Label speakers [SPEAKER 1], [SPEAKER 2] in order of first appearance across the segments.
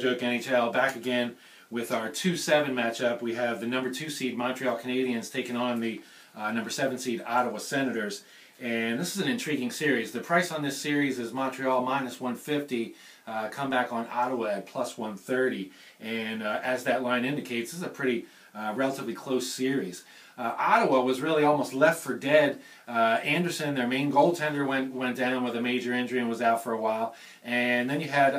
[SPEAKER 1] Joke NHL back again with our 2-7 matchup. We have the number 2 seed Montreal Canadiens taking on the number 7 seed Ottawa Senators. And this is an intriguing series. The price on this series is Montreal minus 150, come back on Ottawa at plus 130. And as that line indicates, this is a pretty relatively close series. Ottawa was really almost left for dead. Anderson, their main goaltender, went down with a major injury and was out for a while. And then you had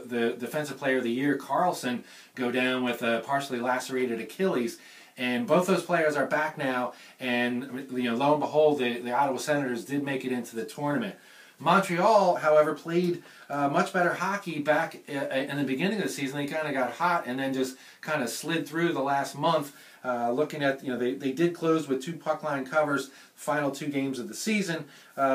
[SPEAKER 1] the Defensive Player of the Year, Carlson, go down with a partially lacerated Achilles. And both those players are back now, and lo and behold, the Ottawa Senators did make it into the tournament. Montreal, however, played much better hockey back in the beginning of the season. They kind of got hot and then just kind of slid through the last month. Looking at, they did close with 2 puck line covers, final 2 games of the season, they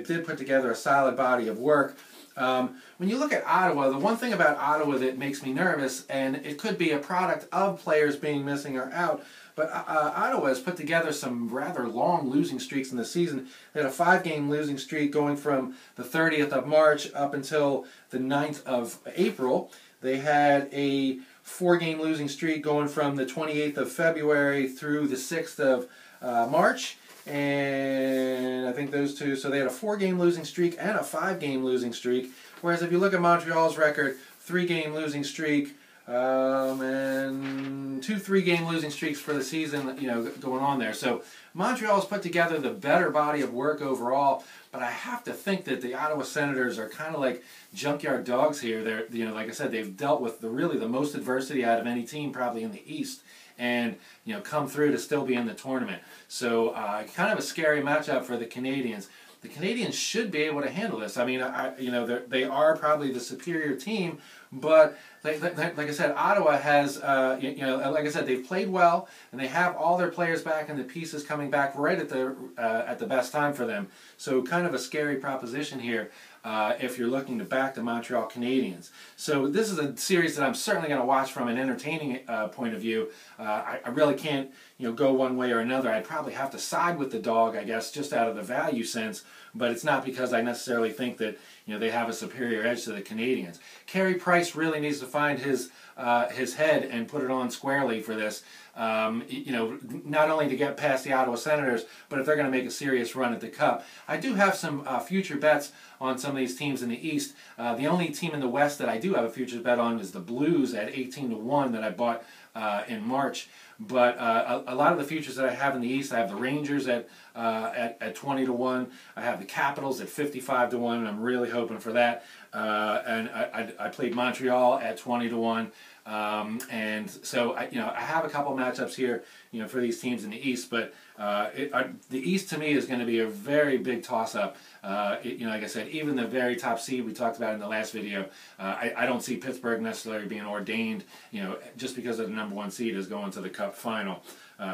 [SPEAKER 1] did put together a solid body of work. When you look at Ottawa, the one thing about Ottawa that makes me nervous, and it could be a product of players being missing or out, but Ottawa has put together some rather long losing streaks in the season. They had a 5-game losing streak going from the 30th of March up until the 9th of April. They had a 4-game losing streak going from the 28th of February through the 6th of March. And I think those two, so they had a 4-game losing streak and a 5-game losing streak. Whereas if you look at Montreal's record, 3-game losing streak, and 2 3-game losing streaks for the season, going on there. So Montreal's put together the better body of work overall, but I have to think that the Ottawa Senators are kind of like junkyard dogs here. They're, like I said, they've dealt with really the most adversity out of any team probably in the East, and come through to still be in the tournament. So kind of a scary matchup for the Canadiens. The Canadiens should be able to handle this. I mean, they are probably the superior team, but like I said, Ottawa has, like I said, they've played well, and they have all their players back and the pieces coming back right at the best time for them. So kind of a scary proposition here if you're looking to back the Montreal Canadiens. So this is a series that I'm certainly going to watch from an entertaining point of view. I really can't go one way or another. I'd probably have to side with the dog, I guess, just out of the value sense, but it's not because I necessarily think that they have a superior edge to the Canadiens. Carey Price really needs to find his head and put it on squarely for this. Not only to get past the Ottawa Senators, but if they're going to make a serious run at the Cup. I do have some future bets on some of these teams in the East. The only team in the West that I do have a future bet on is the Blues at 18-1 that I bought in March. But a lot of the futures that I have in the East, I have the Rangers at 20-1. I have the Capitals at 55-1, and I'm really hoping for that. And I played Montreal at 20-1. And so I have a couple matchups here, for these teams in the East, but the East to me is going to be a very big toss-up. Like I said, even the very top seed we talked about in the last video, I don't see Pittsburgh necessarily being ordained, just because of the number 1 seed is going to the Cup final.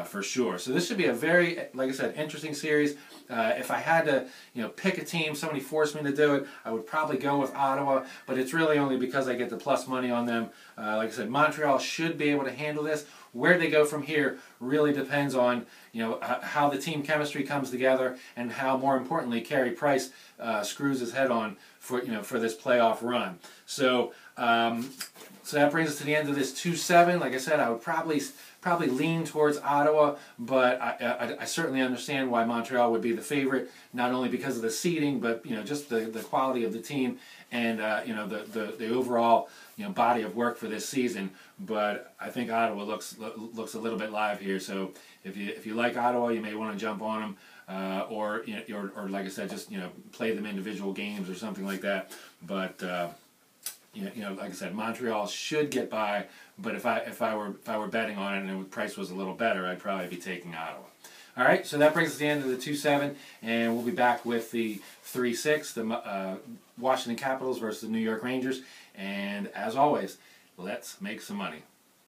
[SPEAKER 1] For sure. So this should be a very, like I said, interesting series. If I had to, pick a team, somebody forced me to do it, I would probably go with Ottawa, but it's really only because I get the plus money on them. Like I said, Montreal should be able to handle this. Where they go from here really depends on, how the team chemistry comes together and how, more importantly, Carey Price screws his head on for, for this playoff run. So, so that brings us to the end of this 2-7. Like I said, I would probably lean towards Ottawa, but I certainly understand why Montreal would be the favorite, not only because of the seeding, but just the quality of the team and the overall body of work for this season. But I think Ottawa looks a little bit live here. So if you like Ottawa, you may want to jump on them, or like I said, just play them individual games or something like that. But like I said, Montreal should get by, but if I were betting on it and the price was a little better, I'd probably be taking Ottawa. All right, so that brings us to the end of the 2-7, and we'll be back with the 3-6, the Washington Capitals versus the New York Rangers. And as always, let's make some money.